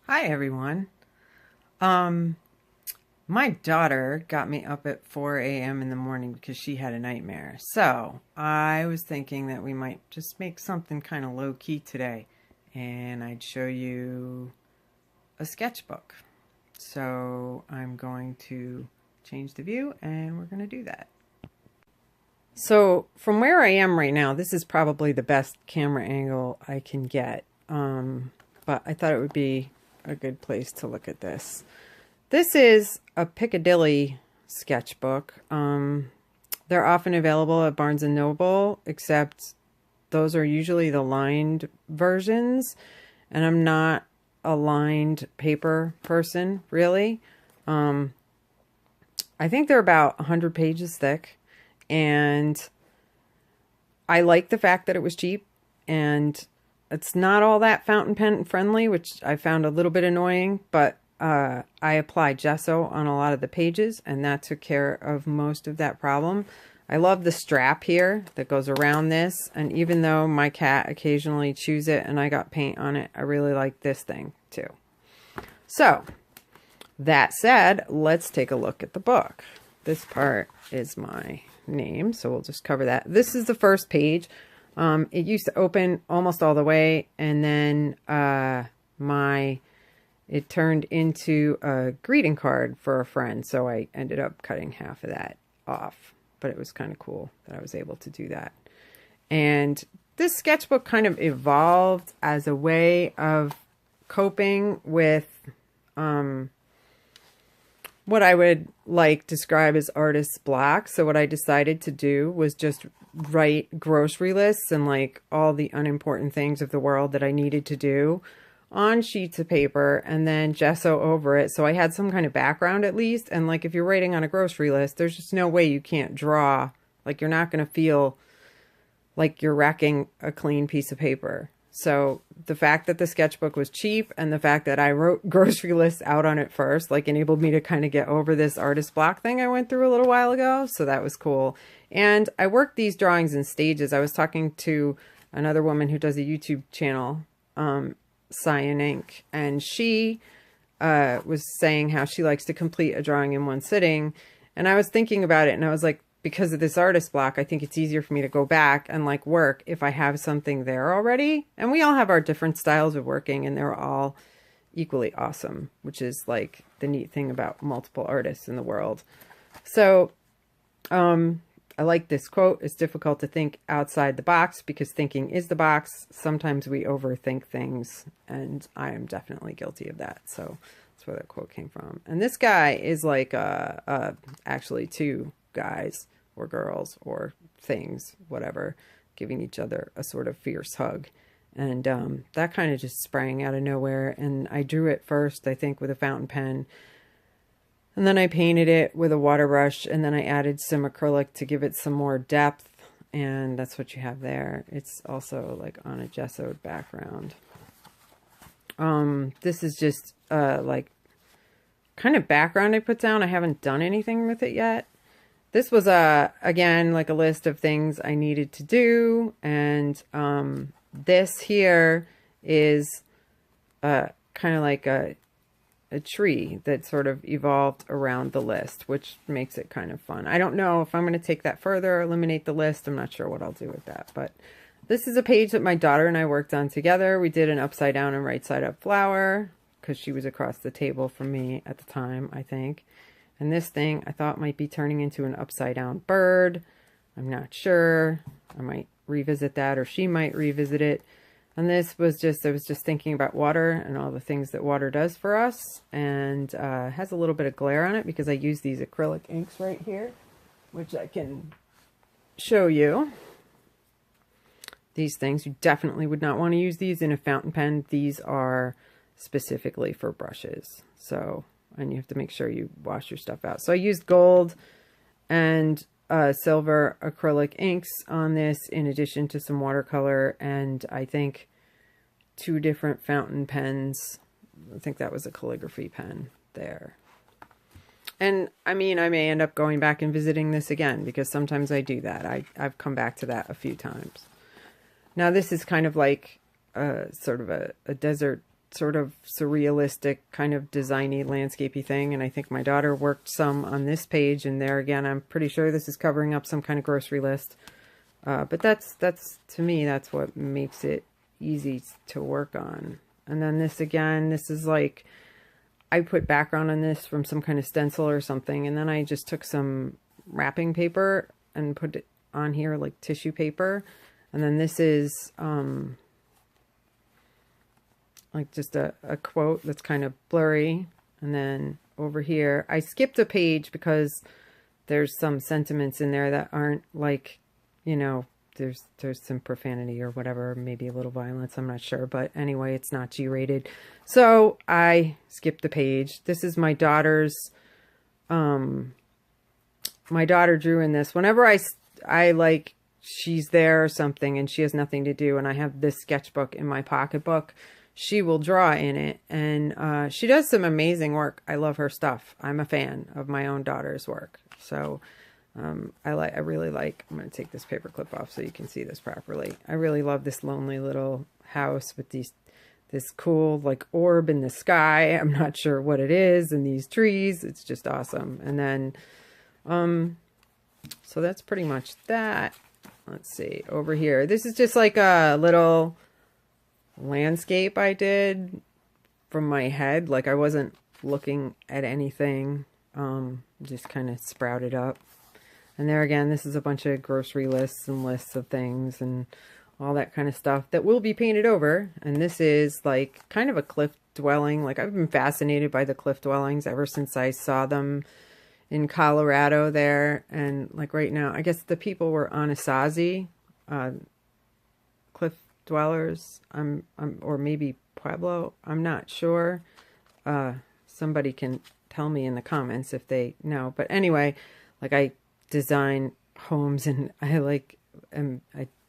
Hi everyone. Um, my daughter got me up at 4 a.m. in the morning because she had a nightmare. So I was thinking that we might just make something kind of low key today, and I'd show you a sketchbook. So I'm going to change the view and we're going to do that. So from where I am right now, this is probably the best camera angle I can get. But I thought it would be a good place to look at this. This is a Piccadilly sketchbook. They're often available at Barnes & Noble, except those are usually the lined versions, and I'm not a lined paper person, really. I think they're about 100 pages thick, and I like the fact that it was cheap, and it's not all that fountain pen friendly, which I found a little bit annoying, but I applied gesso on a lot of the pages, and that took care of most of that problem. I love the strap here that goes around this, and even though my cat occasionally chews it and I got paint on it, I really like this thing too. So, that said, let's take a look at the book. This part is my name, so we'll just cover that. This is the first page. It used to open almost all the way, and then it turned into a greeting card for a friend, so I ended up cutting half of that off. But it was kind of cool that I was able to do that. And this sketchbook kind of evolved as a way of coping with what I would describe as artist's block. So what I decided to do was just write grocery lists and all the unimportant things of the world that I needed to do on sheets of paper and then gesso over it. So I had some kind of background at least. And if you're writing on a grocery list, there's just no way you can't draw. You're not going to feel like you're wrecking a clean piece of paper. So the fact that the sketchbook was cheap and the fact that I wrote grocery lists out on it first, enabled me to kind of get over this artist block thing I went through a little while ago. So that was cool. And I worked these drawings in stages. I was talking to another woman who does a YouTube channel, Cyan Ink, and she was saying how she likes to complete a drawing in one sitting. And I was thinking about it, and I was like, because of this artist block, I think it's easier for me to go back and work if I have something there already. And we all have our different styles of working, and they're all equally awesome, which is the neat thing about multiple artists in the world. So I like this quote. It's difficult to think outside the box because thinking is the box. Sometimes we overthink things, and I am definitely guilty of that. So that's where that quote came from. And this guy is actually two guys or girls or things, whatever, giving each other a sort of fierce hug. And that kind of just sprang out of nowhere. And I drew it first, I think, with a fountain pen. And then I painted it with a water brush, and then I added some acrylic to give it some more depth. And that's what you have there. It's also on a gessoed background. This is just kind of background I put down. I haven't done anything with it yet. This was again a list of things I needed to do, and this here is kind of a tree that sort of evolved around the list, which makes it kind of fun. I don't know if I'm going to take that further or eliminate the list. I'm not sure what I'll do with that, but this is a page that my daughter and I worked on together. We did an upside down and right side up flower because she was across the table from me at the time, I think. And this thing I thought might be turning into an upside down bird. I'm not sure. I might revisit that, or she might revisit it. And this was I was just thinking about water and all the things that water does for us. And has a little bit of glare on it because I use these acrylic inks right here, which I can show you. These things, you definitely would not want to use these in a fountain pen. These are specifically for brushes. So, and you have to make sure you wash your stuff out. So I used gold and silver acrylic inks on this, in addition to some watercolor, and I think 2 different fountain pens. I think that was a calligraphy pen there. And I mean, I may end up going back and visiting this again because sometimes I do that. I've come back to that a few times. Now this is kind of sort of a desert sort of surrealistic kind of designy landscapey thing. And I think my daughter worked some on this page, and there again, I'm pretty sure this is covering up some kind of grocery list. But that's to me, that's what makes it easy to work on. And then this again, this is like, I put background on this from some kind of stencil or something. And then I just took some wrapping paper and put it on here like tissue paper. And then this is, like just a quote that's kind of blurry. And then over here, I skipped a page because there's some sentiments in there that aren't like, you know, there's some profanity or whatever, maybe a little violence, I'm not sure. But anyway, it's not G-rated. So I skipped the page. This is my daughter's, my daughter drew in this. Whenever I like, she's there or something and she has nothing to do and I have this sketchbook in my pocketbook, she will draw in it, and she does some amazing work. I love her stuff. I'm a fan of my own daughter's work. So I really like, I'm going to take this paper clip off so you can see this properly. I really love this lonely little house with this cool like orb in the sky. I'm not sure what it is, and these trees. It's just awesome. And then, so that's pretty much that. Let's see over here. This is just like a little landscape I did from my head. Like I wasn't looking at anything, just kind of sprouted up. And there again, this is a bunch of grocery lists and lists of things and all that kind of stuff that will be painted over. And this is like kind of a cliff dwelling. Like I've been fascinated by the cliff dwellings ever since I saw them in Colorado there. And like right now, I guess the people were Anasazi, cliff dwellers, or maybe Pueblo, I'm not sure. Somebody can tell me in the comments if they know. But anyway, like I design homes, and I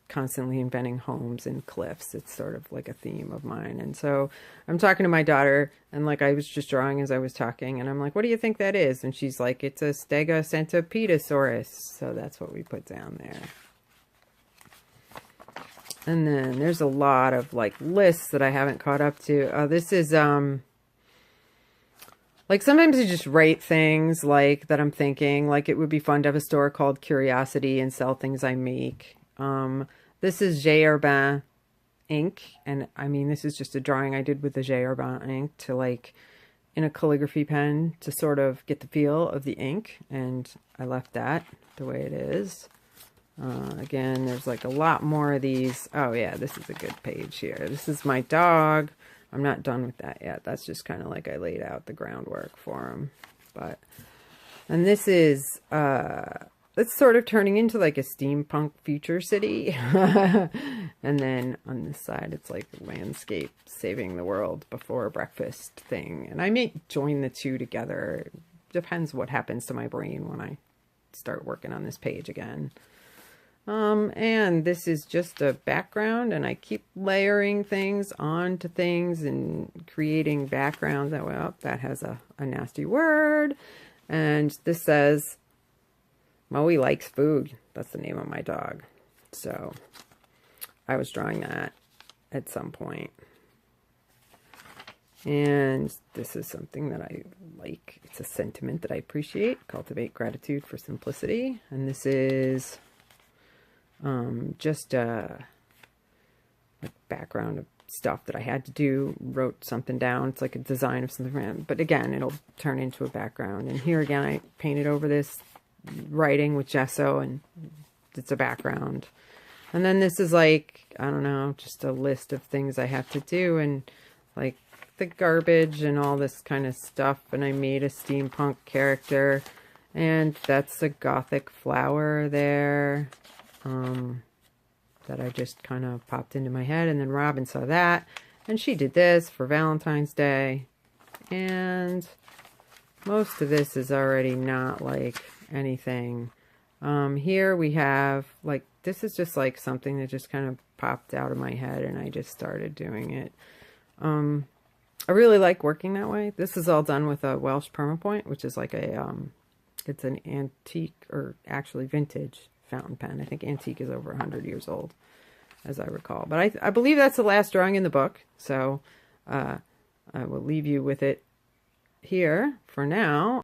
constantly inventing homes and cliffs. It's sort of like a theme of mine. And so I'm talking to my daughter, and like I was just drawing as I was talking, and I'm like, what do you think that is? And she's like, it's a Stegocentopedosaurus. So that's what we put down there. And then there's a lot of like lists that I haven't caught up to. This is, like sometimes you just write things like that I'm thinking, like it would be fun to have a store called Curiosity and sell things I make. This is J. Herbin ink. And I mean, this is just a drawing I did with the J. Herbin ink to like, in a calligraphy pen to sort of get the feel of the ink. And I left that the way it is. Again, there's like a lot more of these. Oh yeah, this is a good page here. This is my dog. I'm not done with that yet. That's just kind of like I laid out the groundwork for him. But, and this is, it's sort of turning into like a steampunk future city. And then on this side, it's like landscape saving the world before breakfast thing. And I may join the two together. Depends what happens to my brain when I start working on this page again. And this is just a background, and I keep layering things onto things and creating backgrounds. That way, oh, that has a nasty word. And this says, Moe likes food. That's the name of my dog. So I was drawing that at some point. And this is something that I like. It's a sentiment that I appreciate. Cultivate gratitude for simplicity. And this is just a background of stuff that I had to do. Wrote something down. It's like a design of something. But again, it'll turn into a background. And here again, I painted over this writing with gesso, and it's a background. And then this is like, I don't know, just a list of things I have to do, and like the garbage and all this kind of stuff. And I made a steampunk character, and that's a gothic flower there that I just kind of popped into my head. And then Robin saw that, and she did this for Valentine's Day. And most of this is already not like anything. Here we have like, this is just like something that just kind of popped out of my head, and I just started doing it. I really like working that way. This is all done with a Welsh permapoint, which is like a it's an antique, or actually vintage fountain pen. I think antique is over 100 years old, as I recall. But I believe that's the last drawing in the book. So I will leave you with it here for now.